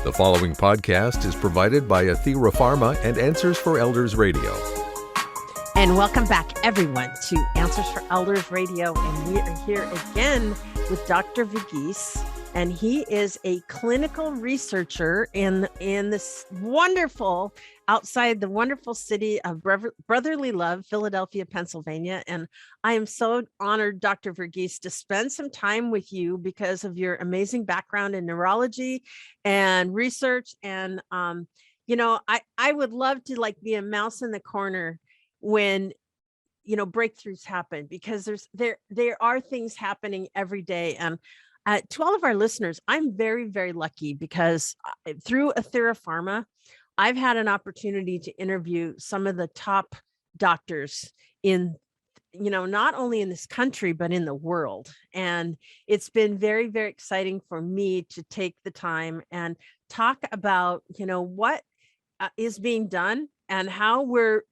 The following podcast is provided by Athira Pharma and Answers for Elders Radio. And welcome back, everyone, to Answers for Elders Radio. And we are here again with Dr. Verghese. And he is a clinical researcher in this wonderful, outside the wonderful city of brotherly love, Philadelphia, Pennsylvania. And I am so honored, Dr. Verghese, to spend some time with you because of your amazing background in neurology and research. And, I would love to be a mouse in the corner when breakthroughs happen, because there are things happening every day. And to all of our listeners, I'm very, very lucky because through Athira Pharma, I've had an opportunity to interview some of the top doctors in, not only in this country, but in the world. And it's been very, very exciting for me to take the time and talk about, what is being done and how we're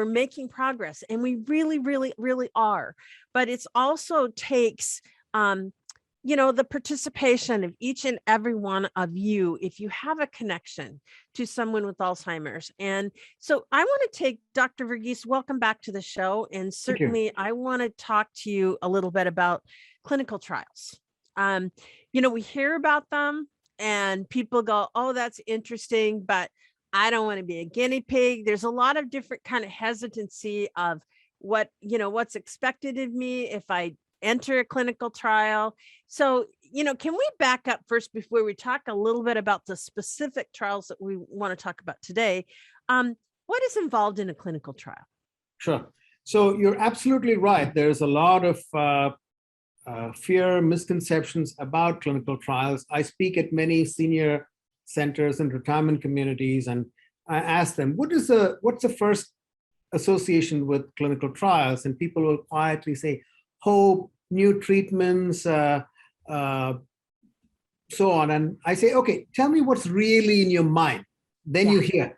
making progress. And we really, really, really are. But it's also takes, the participation of each and every one of you, if you have a connection to someone with Alzheimer's. And so I want to take Dr. Verghese, welcome back to the show. And certainly I want to talk to you a little bit about clinical trials. We hear about them and people go, oh, that's interesting, but I don't want to be a guinea pig. There's a lot of different kind of hesitancy of what's expected of me if I enter a clinical trial. So, can we back up first before we talk a little bit about the specific trials that we want to talk about today? What is involved in a clinical trial? Sure. So you're absolutely right. There's a lot of fear, misconceptions about clinical trials. I speak at many senior centers and retirement communities, and I ask them, what's the first association with clinical trials? And people will quietly say, hope, new treatments, so on. And I say, okay, tell me what's really in your mind. Then you hear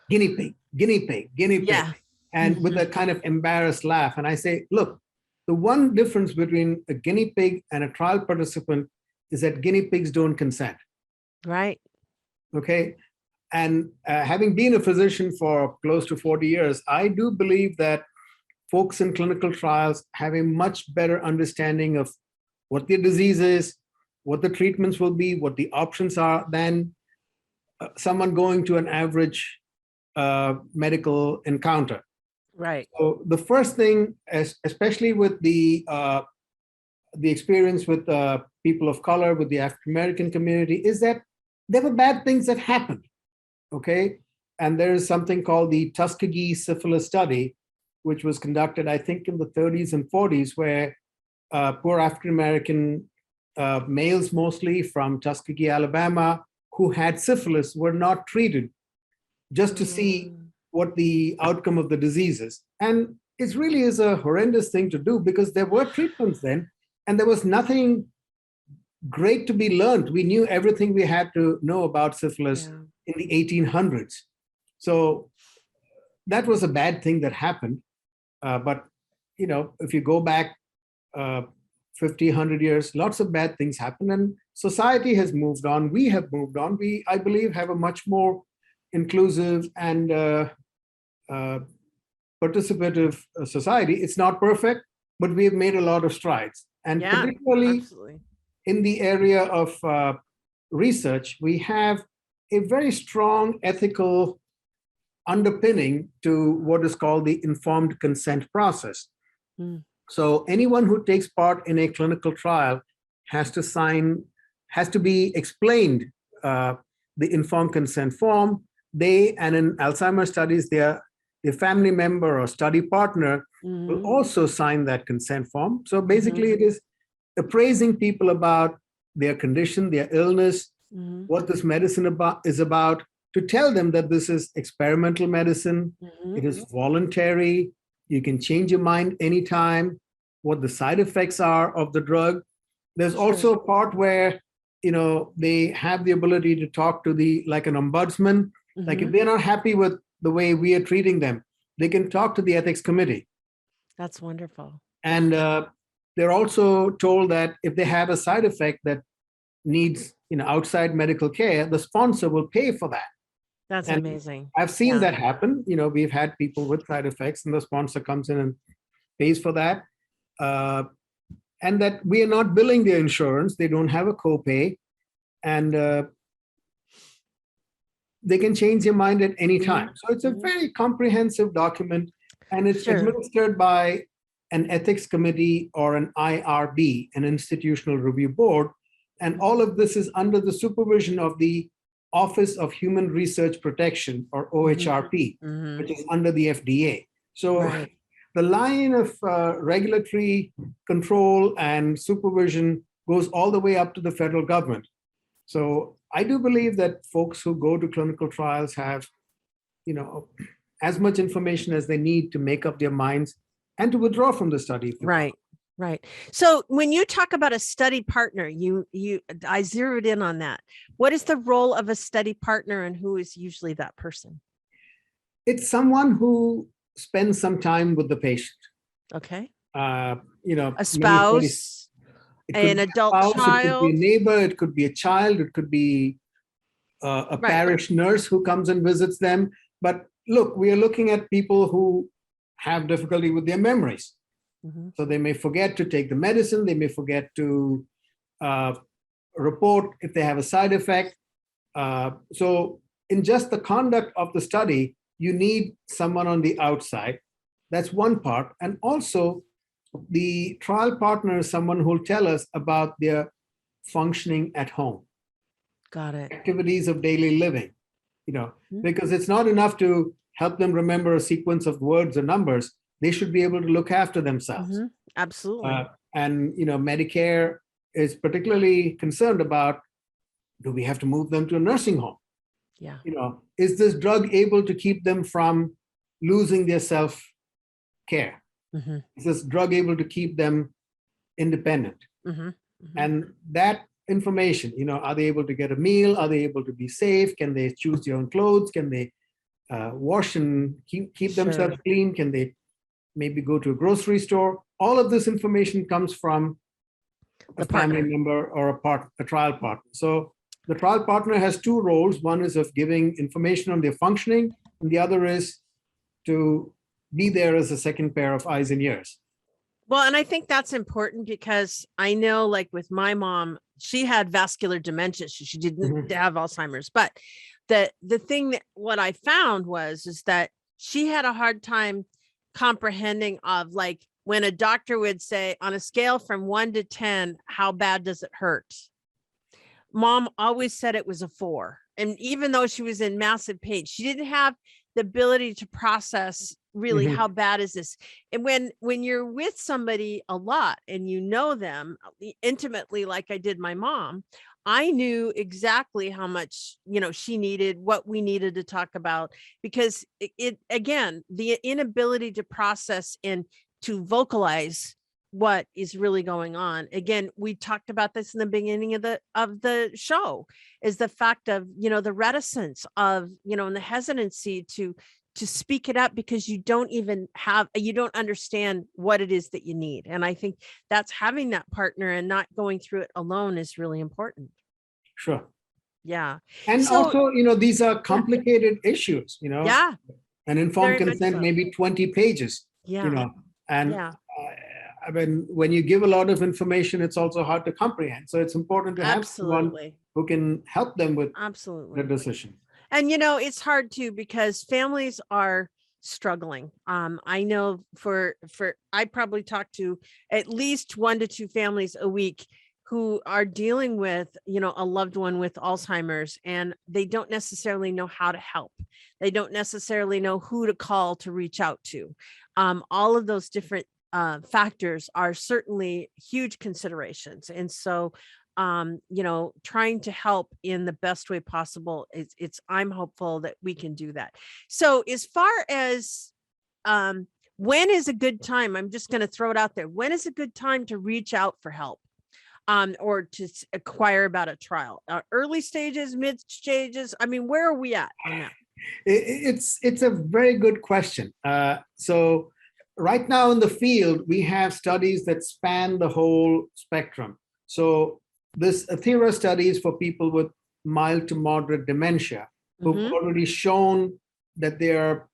guinea pig. Yeah. And with a kind of embarrassed laugh. And I say, look, the one difference between a guinea pig and a trial participant is that guinea pigs don't consent. Right. Okay. And having been a physician for close to 40 years, I do believe that folks in clinical trials have a much better understanding of what their disease is, what the treatments will be, what the options are, than someone going to an average medical encounter. Right. So the first thing, especially with the experience with people of color, with the African American community, is that there were bad things that happened. Okay. And there is something called the Tuskegee Syphilis study, which was conducted, I think, in the 30s and 40s, where poor African-American males, mostly from Tuskegee, Alabama, who had syphilis were not treated just to see what the outcome of the disease is. And it really is a horrendous thing to do, because there were treatments then, and there was nothing great to be learned. We knew everything we had to know about syphilis in the 1800s. So that was a bad thing that happened. But, if you go back 50, 100 years, lots of bad things happen, and society has moved on. We have moved on. We, I believe, have a much more inclusive and participative society. It's not perfect, but we have made a lot of strides. And particularly in the area of research, we have a very strong ethical underpinning to what is called the informed consent process. So anyone who takes part in a clinical trial has to be explained the informed consent form. They, and in Alzheimer's studies, their family member or study partner will also sign that consent form. So basically it is appraising people about their condition, their illness, what this medicine is about, to tell them that this is experimental medicine, it is voluntary, you can change your mind anytime, what the side effects are of the drug. There's also a part where, they have the ability to talk to like an ombudsman. Like if they're not happy with the way we are treating them, they can talk to the ethics committee. That's wonderful. And they're also told that if they have a side effect, that needs, outside medical care, the sponsor will pay for that. That's amazing. I've seen that happen. We've had people with side effects, and the sponsor comes in and pays for that. And that we are not billing their insurance. They don't have a copay, and they can change their mind at any time. So it's a very comprehensive document, and it's administered by an ethics committee or an IRB, an institutional review board. And all of this is under the supervision of the Office of Human Research Protection, or OHRP, which is under the FDA. So the line of regulatory control and supervision goes all the way up to the federal government. So I do believe that folks who go to clinical trials have, as much information as they need to make up their minds and to withdraw from the study. Right. So when you talk about a study partner, I zeroed in on that. What is the role of a study partner, and who is usually that person? It's someone who spends some time with the patient. Okay. A spouse, an adult child. It could be a neighbor. It could be a child. It could be a parish nurse who comes and visits them. But look, we are looking at people who have difficulty with their memories. So they may forget to take the medicine. They may forget to report if they have a side effect. So in just the conduct of the study, you need someone on the outside. That's one part. And also, the trial partner is someone who will tell us about their functioning at home. Got it. Activities of daily living, because it's not enough to help them remember a sequence of words or numbers. They should be able to look after themselves. Absolutely. And Medicare is particularly concerned about, do we have to move them to a nursing home? Yeah. Is this drug able to keep them from losing their self-care? Is this drug able to keep them independent? And that information, are they able to get a meal? Are they able to be safe? Can they choose their own clothes? Can they wash and keep themselves clean? Can they maybe go to a grocery store? All of this information comes from a family member or a trial partner. So the trial partner has two roles. One is of giving information on their functioning, and the other is to be there as a second pair of eyes and ears. Well, and I think that's important because I know, like with my mom, she had vascular dementia. She didn't have Alzheimer's, but the thing that what I found is that she had a hard time comprehending of, like, when a doctor would say on a scale from 1 to 10, how bad does it hurt? Mom always said it was a 4. And even though she was in massive pain, she didn't have the ability to process really how bad is this. And when you're with somebody a lot and you know them intimately, like I did my mom, I knew exactly how much, she needed, what we needed to talk about, because it again, the inability to process and to vocalize what is really going on. Again, we talked about this in the beginning of the show, is the fact of, the reticence of, and the hesitancy to speak it up because you don't understand what it is that you need. And I think that's having that partner and not going through it alone is really important. Sure. Yeah. And also, these are complicated issues, Yeah. An informed consent, maybe 20 pages, Yeah. And I mean, when you give a lot of information, it's also hard to comprehend. So it's important to have someone who can help them with the decision. And, it's hard too, because families are struggling. I know I probably talk to at least 1 to 2 families a week who are dealing with, a loved one with Alzheimer's, and they don't necessarily know how to help. They don't necessarily know who to call to reach out to. All of those different factors are certainly huge considerations. And so, trying to help in the best way possible, I'm hopeful that we can do that. So as far as when is a good time, I'm just going to throw it out there. When is a good time to reach out for help? Or to acquire about a trial? Early stages, mid stages? I mean, where are we at on that? It's a very good question. So right now in the field, we have studies that span the whole spectrum. So this Athera study is for people with mild to moderate dementia who've already shown that they are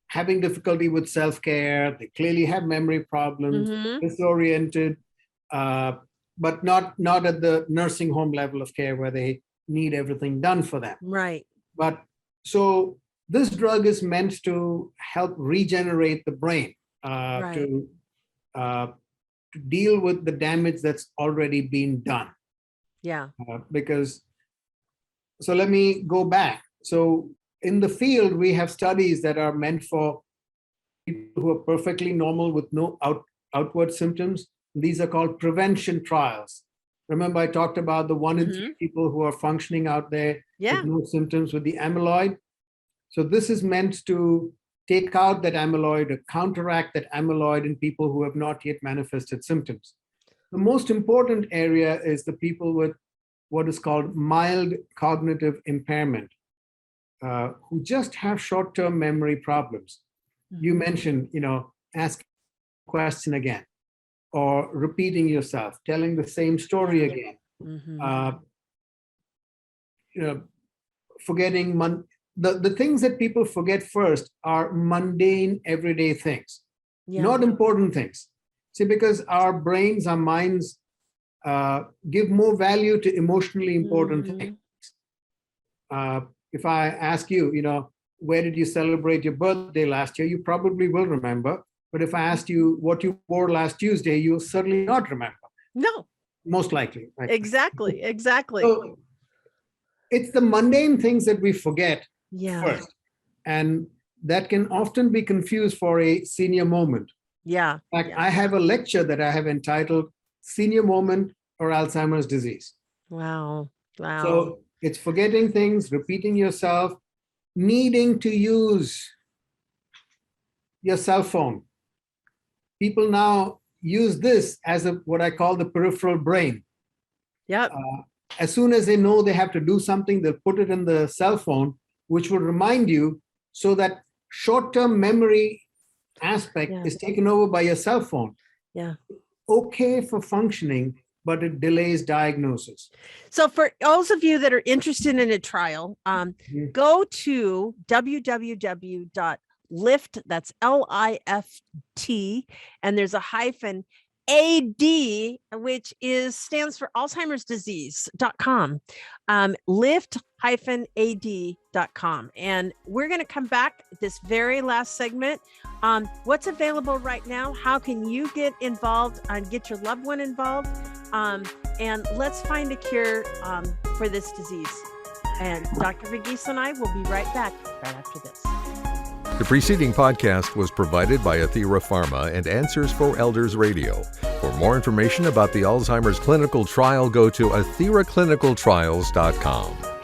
having difficulty with self-care. They clearly have memory problems, disoriented, but not at the nursing home level of care where they need everything done for them. Right. But so this drug is meant to help regenerate the brain, to deal with the damage that's already been done. Yeah. So let me go back. So in the field, we have studies that are meant for people who are perfectly normal with no outward symptoms. These are called prevention trials. Remember, I talked about the 1 in 3 people who are functioning out there with no symptoms with the amyloid. So this is meant to take out that amyloid or counteract that amyloid in people who have not yet manifested symptoms. The most important area is the people with what is called mild cognitive impairment, who just have short-term memory problems. You mentioned, ask a question again, or repeating yourself, telling the same story again, forgetting the things that people forget first are mundane, everyday things, not important things. See, because our brains, our minds give more value to emotionally important things. If I ask you, where did you celebrate your birthday last year? You probably will remember. But if I asked you what you wore last Tuesday, you'll certainly not remember. No. Most likely. Right? Exactly. So it's the mundane things that we forget first. And that can often be confused for a senior moment. Yeah. In fact, I have a lecture that I have entitled Senior Moment or Alzheimer's Disease. Wow. So it's forgetting things, repeating yourself, needing to use your cell phone. People now use this as what I call the peripheral brain. Yep. As soon as they know they have to do something, they'll put it in the cell phone, which will remind you, so that short-term memory aspect is taken over by your cell phone. Yeah. Okay for functioning, but it delays diagnosis. So for those of you that are interested in a trial, go to www.lift, that's LIFT, and there's a hyphen AD, which stands for Alzheimer's disease.com, lift-ad.com. And we're going to come back this very last segment. What's available right now? How can you get involved and get your loved one involved? And let's find a cure for this disease. And Dr. Verghese and I will be right back right after this. The preceding podcast was provided by Athera Pharma and Answers for Elders Radio. For more information about the Alzheimer's clinical trial, go to atheraclinicaltrials.com.